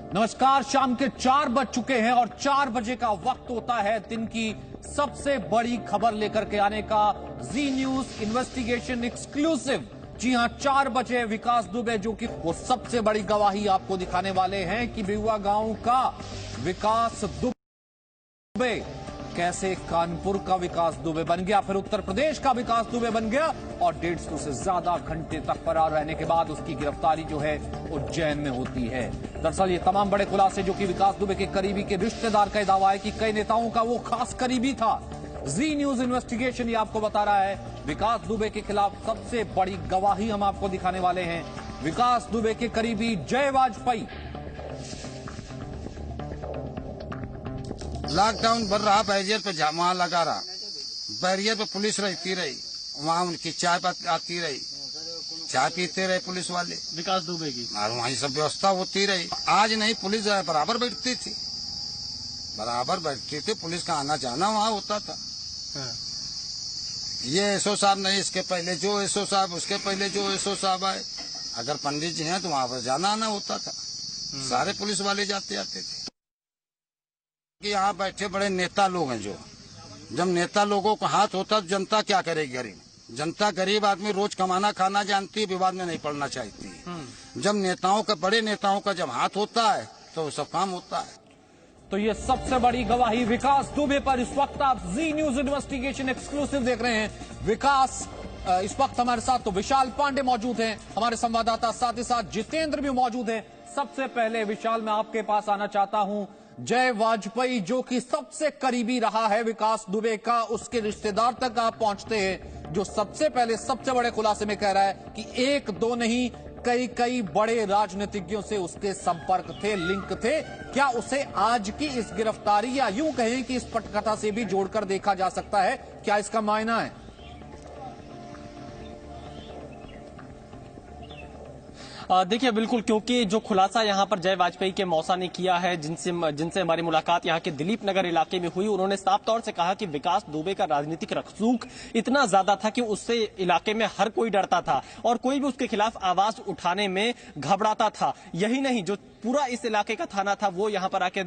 नमस्कार, शाम के 4 बज चुके हैं और 4 बजे का वक्त होता है दिन की सबसे बड़ी खबर लेकर के आने का। जी न्यूज इन्वेस्टिगेशन एक्सक्लूसिव। जी हां, 4 बजे विकास दुबे जो कि वो सबसे बड़ी गवाही आपको दिखाने वाले हैं कि बेहुआ गांव का विकास दुबे कैसे कानपुर का विकास दुबे बन गया, फिर उत्तर प्रदेश का विकास दुबे बन गया और 150 से ज्यादा घंटे तक फरार रहने के बाद उसकी गिरफ्तारी जो है उज्जैन में होती है। दरअसल ये तमाम बड़े खुलासे जो कि विकास दुबे के करीबी के रिश्तेदार का दावा है कि कई नेताओं का वो खास करीबी था। जी न्यूज इन्वेस्टिगेशन ये आपको बता रहा है विकास दुबे के खिलाफ सबसे बड़ी गवाही हम आपको दिखाने वाले हैं। विकास दुबे के करीबी जय वाजपेयी लॉकडाउन बढ़ रहा, बैरियर पे वहां लगा रहा, बैरियर पे पुलिस रहती रही, वहाँ उनकी चाय आती रही, चाय पीते रहे पुलिस वाले विकास दुबे की, और वहीं सब व्यवस्था होती रही। आज नहीं, पुलिस बराबर बैठती थी, बराबर बैठती थी, पुलिस का आना जाना वहाँ होता था। हाँ। ये एसओ साहब नहीं, इसके पहले जो एसओ साहब, उसके पहले जो एसओ साहब आए, अगर पंडित जी हैं तो वहाँ पर जाना आना होता था। सारे पुलिस वाले जाते आते थे। कि यहाँ बैठे बड़े नेता लोग हैं, जो जब नेता लोगों का हाथ होता तो जनता क्या करेगी? गरीब जनता, गरीब आदमी रोज कमाना खाना जानती है, विवाद में नहीं पड़ना चाहती है। जब नेताओं का, बड़े नेताओं का जब हाथ होता है तो सब काम होता है। तो ये सबसे बड़ी गवाही विकास दुबे पर इस वक्त आप जी न्यूज इन्वेस्टिगेशन एक्सक्लूसिव देख रहे हैं। विकास इस वक्त हमारे साथ तो विशाल पांडे मौजूद हैं, हमारे संवाददाता, साथ ही साथ जितेंद्र भी मौजूद हैं। सबसे पहले विशाल, मैं आपके पास आना चाहता हूं। जय वाजपेयी जो कि सबसे करीबी रहा है विकास दुबे का, उसके रिश्तेदार तक आप पहुंचते हैं, जो सबसे पहले सबसे बड़े खुलासे में कह रहा है कि एक दो नहीं, कई बड़े राजनीतिज्ञों से उसके संपर्क थे, लिंक थे। क्या उसे आज की इस गिरफ्तारी या यूं कहें कि इस पटकथा से भी जोड़कर देखा जा सकता है? क्या इसका मायना है? देखिए, बिल्कुल, क्योंकि जो खुलासा यहाँ पर जय वाजपेयी के मौसा ने किया है, जिनसे हमारी मुलाकात यहाँ के दिलीप नगर इलाके में हुई, उन्होंने साफ तौर से कहा कि विकास दुबे का राजनीतिक रसूख इतना ज्यादा था कि उससे इलाके में हर कोई डरता था और कोई भी उसके खिलाफ आवाज उठाने में घबराता था। यही नहीं, जो पूरा इस इलाके का थाना था वो यहाँ पर आके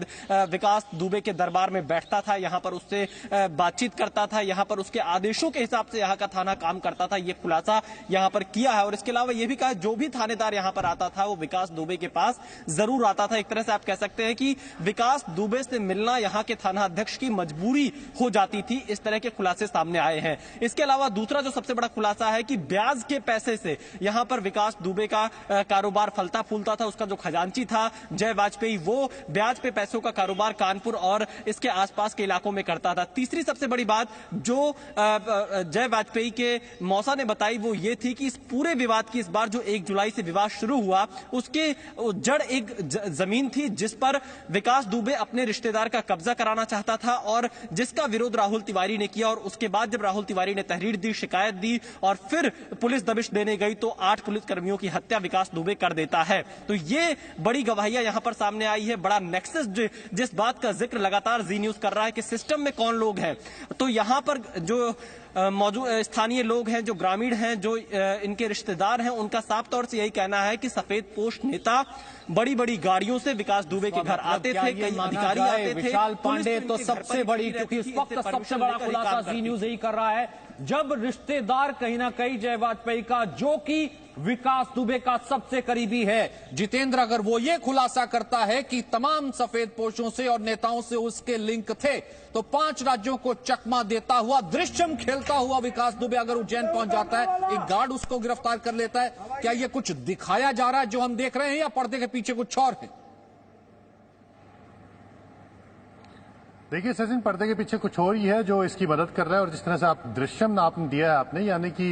विकास दुबे के दरबार में बैठता था, यहाँ पर उससे बातचीत करता था, यहाँ पर उसके आदेशों के हिसाब से यहाँ का थाना काम करता था। ये खुलासा यहाँ पर किया है और इसके अलावा ये भी कहा जो भी थानेदार यहाँ पर आता था वो विकास दुबे के पास जरूर आता था। एक तरह से आप कह सकते हैं कि विकास दुबे से मिलना यहाँ के थाना अध्यक्ष की मजबूरी हो जाती थी। इस तरह के खुलासे सामने आए हैं। इसके अलावा दूसरा जो सबसे बड़ा खुलासा है कि ब्याज के पैसे से यहाँ पर विकास दुबे का कारोबार फलता फूलता था। उसका जो खजांची था जय वाजपेयी, वो ब्याज पे पैसों का कारोबार कानपुर और इसके आसपास के इलाकों में करता था। तीसरी सबसे बड़ी बात जो जय वाजपेयी के मौसा ने बताई वो ये थी कि इस पूरे विवाद की, इस बार जो 1 जुलाई से विवाद शुरू हुआ, उसके जड़ एक जमीन थी जिस पर विकास दुबे अपने रिश्तेदार का कब्जा कराना चाहता था और जिसका विरोध राहुल तिवारी ने किया। और उसके बाद जब राहुल तिवारी ने तहरीर दी, शिकायत दी और फिर पुलिस दबिश देने गई तो 8 पुलिसकर्मियों की हत्या विकास दुबे कर देता है। तो ये बड़ी गवाहियां यहां पर सामने आई है। बड़ा नेक्सस जिस बात का जिक्र लगातार जी न्यूज कर रहा है कि सिस्टम में कौन लोग हैं, तो यहां पर जो मौजूद स्थानीय लोग हैं, जो ग्रामीण हैं, जो इनके रिश्तेदार हैं, उनका साफ तौर से यही कहना है कि सफेद पोश नेता बड़ी बड़ी गाड़ियों से विकास दुबे के घर आते थे, कई अधिकारी आते थे। विशाल पांडे तो सबसे बड़ी, क्योंकि इस वक्त सबसे बड़ा खुलासा जी न्यूज यही कर रहा है, जब रिश्तेदार कहीं ना कहीं जय वाजपेयी का, जो कि विकास दुबे का सबसे करीबी है, जितेंद्र, अगर वो ये खुलासा करता है कि तमाम सफेद पोशों से और नेताओं से उसके लिंक थे, तो 5 राज्यों को चकमा देता हुआ, दृश्यम खेलता हुआ विकास दुबे अगर उज्जैन पहुंच जाता है, एक गार्ड उसको गिरफ्तार कर लेता है, क्या ये कुछ दिखाया जा रहा है जो हम देख रहे हैं या पर्दे के पीछे कुछ और है? देखिए सचिन, पर्दे के पीछे कुछ और ही है जो इसकी मदद कर रहा है। और जिस तरह से आप दृश्यम आपने दिया है आपने, यानी कि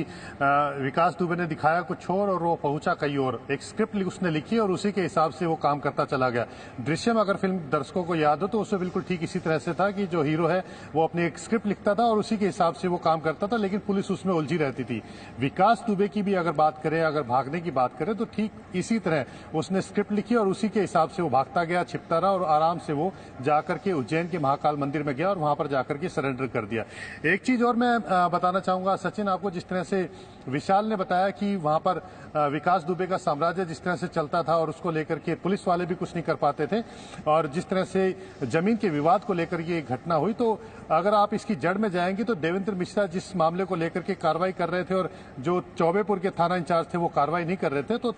विकास दुबे ने दिखाया कुछ और वो पहुंचा कहीं और। एक स्क्रिप्ट उसने लिखी और उसी के हिसाब से वो काम करता चला गया। दृश्यम अगर फिल्म दर्शकों को याद हो तो उसमें बिल्कुल ठीक इसी तरह से था कि जो हीरो है वो अपनी एक स्क्रिप्ट लिखता था और उसी के हिसाब से वो काम करता था, लेकिन पुलिस उसमें उलझी रहती थी। विकास दुबे की भी अगर बात करें, अगर भागने की बात करें, तो ठीक इसी तरह उसने स्क्रिप्ट लिखी और उसी के हिसाब से वो भागता गया, छिपता रहा और आराम से वो जाकर के उज्जैन के महाकाल महाकाल मंदिर में गया और वहां पर जाकर के सरेंडर कर दिया। एक चीज और मैं बताना चाहूंगा सचिन आपको, जिस तरह से विशाल ने बताया कि वहां पर विकास दुबे का साम्राज्य जिस तरह से चलता था और उसको लेकर के पुलिस वाले भी कुछ नहीं कर पाते थे, और जिस तरह से जमीन के विवाद को लेकर ये घटना हुई, तो अगर आप इसकी जड़ में जाएंगे तो देवेंद्र मिश्रा जिस मामले को लेकर के कार्रवाई कर रहे थे और जो चौबेपुर के थाना इंचार्ज थे वो कार्रवाई नहीं कर रहे थे, तो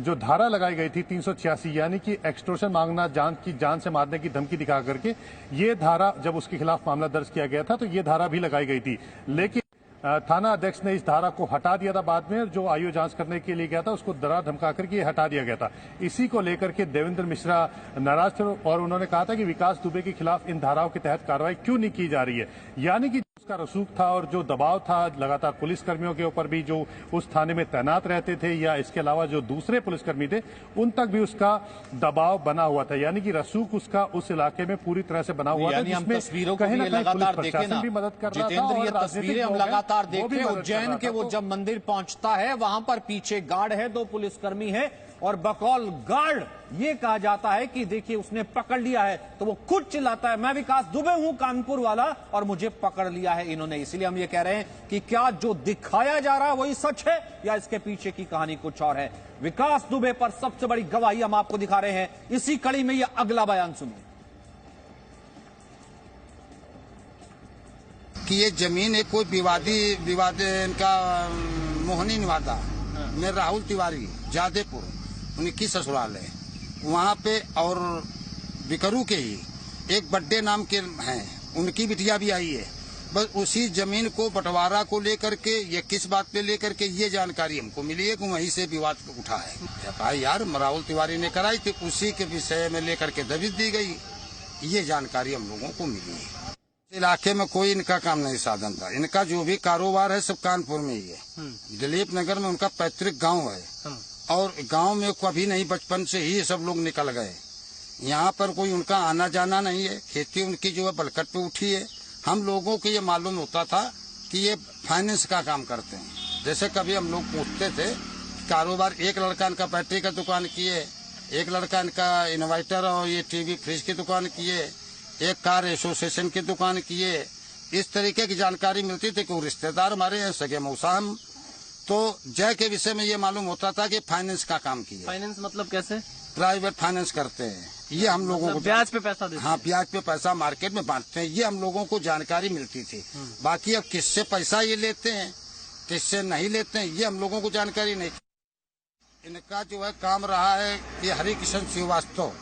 जो धारा लगाई गई थी 386 यानी कि एक्सटॉर्शन मांगना, जान से मारने की धमकी दिखा करके, ये धारा जब उसके खिलाफ मामला दर्ज किया गया था तो ये धारा भी लगाई गई थी। लेकिन थाना अध्यक्ष ने इस धारा को हटा दिया था बाद में, जो आयु जांच करने के लिए गया था उसको डरा धमका करके हटा दिया गया था। इसी को लेकर के देवेंद्र मिश्रा नाराज थे और उन्होंने कहा था कि विकास दुबे के खिलाफ इन धाराओं के तहत कार्रवाई क्यों नहीं की जा रही है। यानी कि उसका रसूख था और जो दबाव था लगातार पुलिस कर्मियों के ऊपर भी, जो उस थाने में तैनात रहते थे या इसके अलावा जो दूसरे पुलिसकर्मी थे, उन तक भी उसका दबाव बना हुआ था। यानी कि रसूख उसका उस इलाके में पूरी तरह से बना हुआ था, जिसमें तस्वीरों को भी लगातार देखे ना भी मदद कर रहा था। जितेंद्र, ये तस्वीरें हम लगातार देखे उज्जैन के, वो जब मंदिर पहुंचता है वहां पर पीछे गार्ड है, 2 पुलिसकर्मी है, और बकौल गार्ड ये कहा जाता है कि देखिए उसने पकड़ लिया है, तो वो खुद चिल्लाता है मैं विकास दुबे हूं कानपुर वाला और मुझे पकड़ लिया है इन्होंने। इसलिए हम ये कह रहे हैं कि क्या जो दिखाया जा रहा है वही सच है या इसके पीछे की कहानी कुछ और है। विकास दुबे पर सबसे बड़ी गवाही हम आपको दिखा रहे हैं, इसी कड़ी में ये अगला बयान सुनिए। कि ये जमीन एक कोई विवाद इनका मोहनी निवादा में राहुल तिवारी जादेपुर उनकी ससुराल है वहाँ पे, और बिकरू के ही एक बड्डे नाम के हैं, उनकी बिटिया भी आई है। बस उसी जमीन को बंटवारा को लेकर के, ये किस बात पे लेकर के, ये जानकारी हमको मिली है कि वहीं से विवाद उठा है। भाई यार राहुल तिवारी ने कराई थी, उसी के विषय में लेकर के दबिश दी गई, ये जानकारी हम लोगों को मिली है। इलाके में कोई इनका काम नहीं साधन था, इनका जो भी कारोबार है सब कानपुर में ही है। दिलीप नगर में उनका पैतृक गांव है और गांव में कभी नहीं, बचपन से ही सब लोग निकल गए। यहाँ पर कोई उनका आना जाना नहीं है, खेती उनकी जो है बलकट पे उठी है। हम लोगों को ये मालूम होता था कि ये फाइनेंस का काम करते हैं। जैसे कभी हम लोग पूछते थे कारोबार, एक लड़का इनका बैटरी का दुकान किए, एक लड़का इनका इन्वर्टर और ये टीवी फ्रिज की दुकान किए, एक कार एसोसिएशन की दुकान किए। इस तरीके की जानकारी मिलती थी कि वो रिश्तेदार हमारे हैं, सगे मौसा हम। तो जय के विषय में ये मालूम होता था कि फाइनेंस का काम किया। फाइनेंस मतलब कैसे? प्राइवेट फाइनेंस करते हैं, ये हम लोगों मतलब को ब्याज पे पैसा देते हैं। हाँ, ब्याज पे पैसा मार्केट में बांटते हैं, ये हम लोगों को जानकारी मिलती थी। बाकी अब किससे पैसा ये लेते हैं किससे नहीं लेते हैं ये हम लोगों को जानकारी नहीं। इनका जो है काम रहा है कि हरिकिशन श्रीवास्तव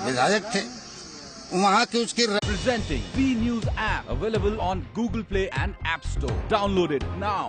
विधायक थे, वहाँ की उसकी Presenting B News app available on Google Play and App Store. Download it now.